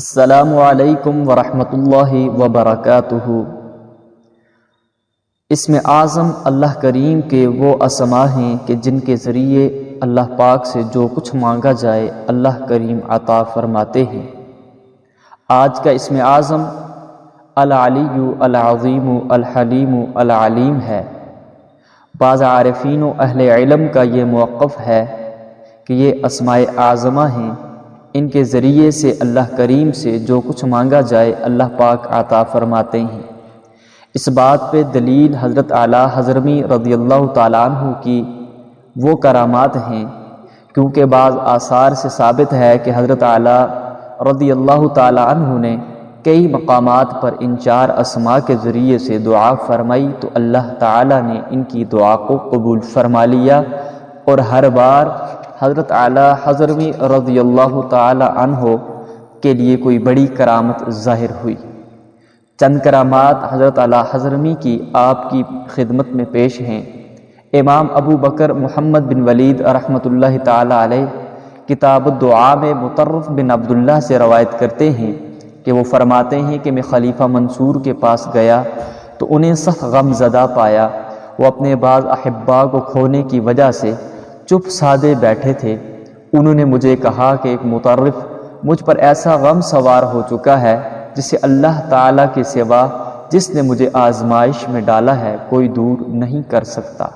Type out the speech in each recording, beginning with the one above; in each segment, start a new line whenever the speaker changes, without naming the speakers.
السلام علیکم ورحمۃ اللہ وبرکاتہ۔ اسم اعظم اللہ کریم کے وہ اسماء ہیں کہ جن کے ذریعے اللہ پاک سے جو کچھ مانگا جائے اللہ کریم عطا فرماتے ہیں۔ آج کا اسم اعظم العلی، العظیم، الحلیم، العلیم ہے۔ بعض عارفین و اہل علم کا یہ موقف ہے کہ یہ اسماء اعظمہ ہیں، ان کے ذریعے سے اللہ کریم سے جو کچھ مانگا جائے اللہ پاک عطا فرماتے ہیں۔ اس بات پہ دلیل حضرت اعلیٰ حضرمی رضی اللہ تعالیٰ عنہ کی وہ کرامات ہیں، کیونکہ بعض آثار سے ثابت ہے کہ حضرت اعلیٰ رضی اللہ تعالیٰ عنہ نے کئی مقامات پر ان چار اسماء کے ذریعے سے دعا فرمائی تو اللہ تعالیٰ نے ان کی دعا کو قبول فرما لیا، اور ہر بار حضرت اعلیٰ حضرمی رضی اللہ تعالی عنہ کے لیے کوئی بڑی کرامت ظاہر ہوئی۔ چند کرامات حضرت اعلیٰ حضرمی کی آپ کی خدمت میں پیش ہیں۔ امام ابو بکر محمد بن ولید رحمۃ اللہ تعالی علیہ کتاب الدعاء میں مطرف بن عبداللہ سے روایت کرتے ہیں کہ وہ فرماتے ہیں کہ میں خلیفہ منصور کے پاس گیا تو انہیں سخت غم زدہ پایا۔ وہ اپنے بعض احباء کو کھونے کی وجہ سے چپ سادے بیٹھے تھے۔ انہوں نے مجھے کہا کہ ایک مطرف مجھ پر ایسا غم سوار ہو چکا ہے جسے اللہ تعالیٰ کے سوا جس نے مجھے آزمائش میں ڈالا ہے کوئی دور نہیں کر سکتا۔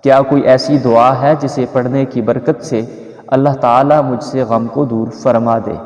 کیا کوئی ایسی دعا ہے جسے پڑھنے کی برکت سے اللہ تعالیٰ مجھ سے غم کو دور فرما دے؟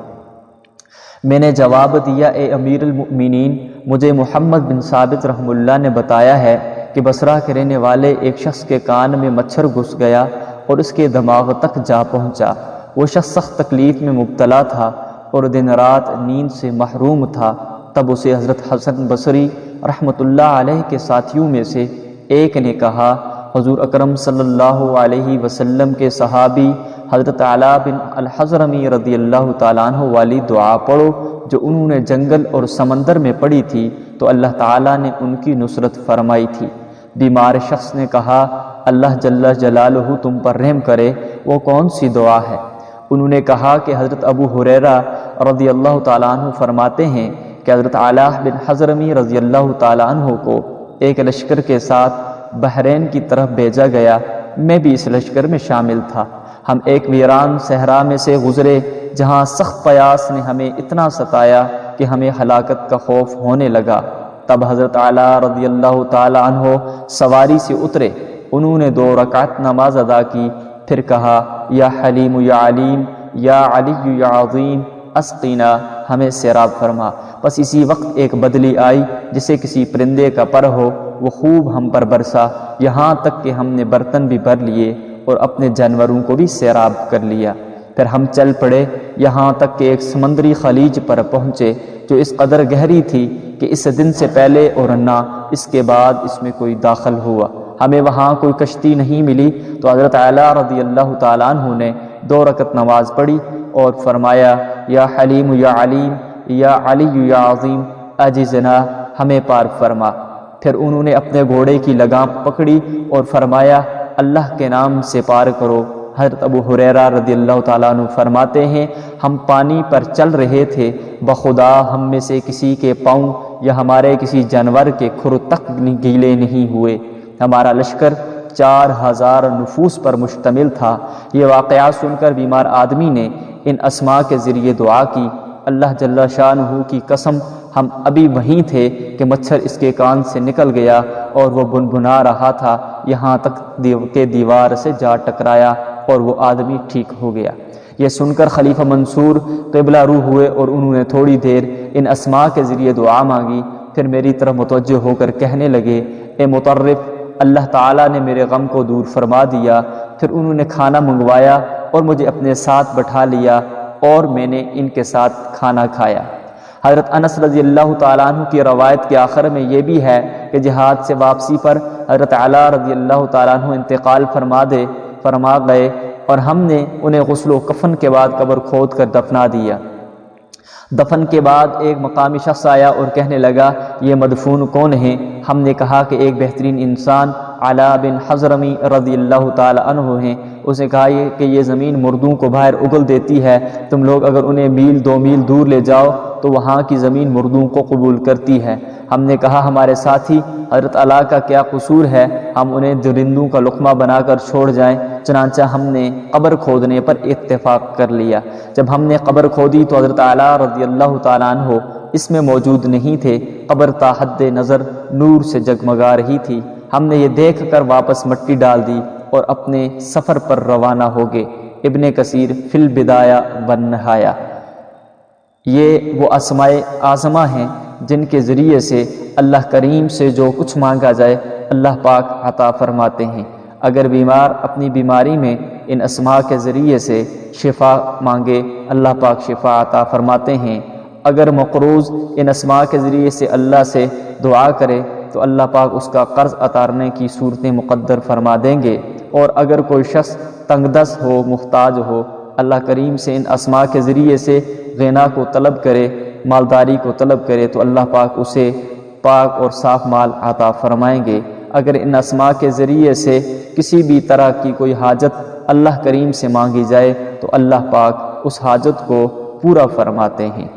میں نے جواب دیا، اے امیر المؤمنین، مجھے محمد بن ثابت رحمہ اللہ نے بتایا ہے کہ بصرہ کے رہنے والے ایک شخص کے کان میں مچھر گھس گیا اور اس کے دماغ تک جا پہنچا۔ وہ شخص سخت تکلیف میں مبتلا تھا اور دن رات نیند سے محروم تھا۔ تب اسے حضرت حسن بصری رحمۃ اللہ علیہ کے ساتھیوں میں سے ایک نے کہا، حضور اکرم صلی اللہ علیہ وسلم کے صحابی حضرت اعلیٰ بن الحضرمی رضی اللہ تعالیٰ عنہ والی دعا پڑھو جو انہوں نے جنگل اور سمندر میں پڑھی تھی تو اللہ تعالیٰ نے ان کی نصرت فرمائی تھی۔ بیمار شخص نے کہا، اللہ جل جلالہ تم پر رحم کرے، وہ کون سی دعا ہے؟ انہوں نے کہا کہ حضرت ابو ہریرہ رضی اللہ تعالیٰ عنہ فرماتے ہیں کہ حضرت اعلیٰ بن حضرمی رضی اللہ تعالیٰ عنہ کو ایک لشکر کے ساتھ بحرین کی طرف بھیجا گیا۔ میں بھی اس لشکر میں شامل تھا۔ ہم ایک ویران صحرا میں سے گزرے جہاں سخت پیاس نے ہمیں اتنا ستایا کہ ہمیں ہلاکت کا خوف ہونے لگا۔ تب حضرت اعلیٰ رضی اللہ تعالیٰ عنہ سواری سے اترے، انہوں نے 2 رکعت نماز ادا کی، پھر کہا، یا حلیم یا علیم یا علی یا عظیم اسقینا، ہمیں سیراب فرما۔ بس اسی وقت ایک بدلی آئی جسے کسی پرندے کا پر ہو، وہ خوب ہم پر برسا، یہاں تک کہ ہم نے برتن بھی بھر لیے اور اپنے جانوروں کو بھی سیراب کر لیا۔ پھر ہم چل پڑے یہاں تک کہ ایک سمندری خلیج پر پہنچے جو اس قدر گہری تھی کہ اس دن سے پہلے اور نہ اس کے بعد اس میں کوئی داخل ہوا۔ ہمیں وہاں کوئی کشتی نہیں ملی تو حضرت اعلیٰ رضی اللہ تعالیٰ عنہ نے 2 رکعت نماز پڑھی اور فرمایا، یا حلیم یا علیم یا علی یا عظیم اجزنا، ہمیں پار فرما۔ پھر انہوں نے اپنے گھوڑے کی لگام پکڑی اور فرمایا، اللہ کے نام سے پار کرو۔ حضرت ابو ہریرہ رضی اللہ تعالیٰ عنہ فرماتے ہیں، ہم پانی پر چل رہے تھے، بخدا ہم میں سے کسی کے پاؤں یا ہمارے کسی جانور کے کھر تک گیلے نہیں ہوئے۔ ہمارا لشکر 4000 نفوس پر مشتمل تھا۔ یہ واقعہ سن کر بیمار آدمی نے ان اسماء کے ذریعے دعا کی، اللہ جل شانہ کی قسم ہم ابھی وہیں تھے کہ مچھر اس کے کان سے نکل گیا اور وہ بنبنا رہا تھا، یہاں تک کہ دیوار سے جا ٹکرایا اور وہ آدمی ٹھیک ہو گیا۔ یہ سن کر خلیفہ منصور قبلہ رو ہوئے اور انہوں نے تھوڑی دیر ان اسماء کے ذریعے دعا مانگی، پھر میری طرف متوجہ ہو کر کہنے لگے، اے مطرف، اللہ تعالیٰ نے میرے غم کو دور فرما دیا۔ پھر انہوں نے کھانا منگوایا اور مجھے اپنے ساتھ بٹھا لیا اور میں نے ان کے ساتھ کھانا کھایا۔ حضرت انس رضی اللہ تعالیٰ عنہ کی روایت کے آخر میں یہ بھی ہے کہ جہاد سے واپسی پر حضرت اعلیٰ رضی اللہ تعالیٰ عنہ انتقال فرما گئے اور ہم نے انہیں غسل و کفن کے بعد قبر کھود کر دفنا دیا۔ دفن کے بعد ایک مقامی شخص آیا اور کہنے لگا، یہ مدفون کون ہیں؟ ہم نے کہا کہ ایک بہترین انسان اعلیٰ بن حضرمی رضی اللہ تعالی عنہ ہیں۔ اس نے کہا کہ یہ زمین مردوں کو باہر اگل دیتی ہے، تم لوگ اگر انہیں میل 2 میل دور لے جاؤ تو وہاں کی زمین مردوں کو قبول کرتی ہے۔ ہم نے کہا ہمارے ساتھی حضرت علی کا کیا قصور ہے، ہم انہیں درندوں کا لقمہ بنا کر چھوڑ جائیں؟ چنانچہ ہم نے قبر کھودنے پر اتفاق کر لیا۔ جب ہم نے قبر کھودی تو حضرت علی رضی اللہ تعالیٰ عنہ اس میں موجود نہیں تھے۔ قبر تا حد نظر نور سے جگمگا رہی تھی۔ ہم نے یہ دیکھ کر واپس مٹی ڈال دی اور اپنے سفر پر روانہ ہو گئے۔ ابن کثیر فی البدایہ والنہایہ۔ یہ وہ اسماء اعظمہ ہیں جن کے ذریعے سے اللہ کریم سے جو کچھ مانگا جائے اللہ پاک عطا فرماتے ہیں۔ اگر بیمار اپنی بیماری میں ان اسماء کے ذریعے سے شفا مانگے اللہ پاک شفا عطا فرماتے ہیں۔ اگر مقروض ان اسماء کے ذریعے سے اللہ سے دعا کرے تو اللہ پاک اس کا قرض اتارنے کی صورتیں مقدر فرما دیں گے۔ اور اگر کوئی شخص تنگ دست ہو، محتاج ہو، اللہ کریم سے ان اسماء کے ذریعے سے غنا کو طلب کرے، مالداری کو طلب کرے تو اللہ پاک اسے پاک اور صاف مال عطا فرمائیں گے۔ اگر ان اسماء کے ذریعے سے کسی بھی طرح کی کوئی حاجت اللہ کریم سے مانگی جائے تو اللہ پاک اس حاجت کو پورا فرماتے ہیں۔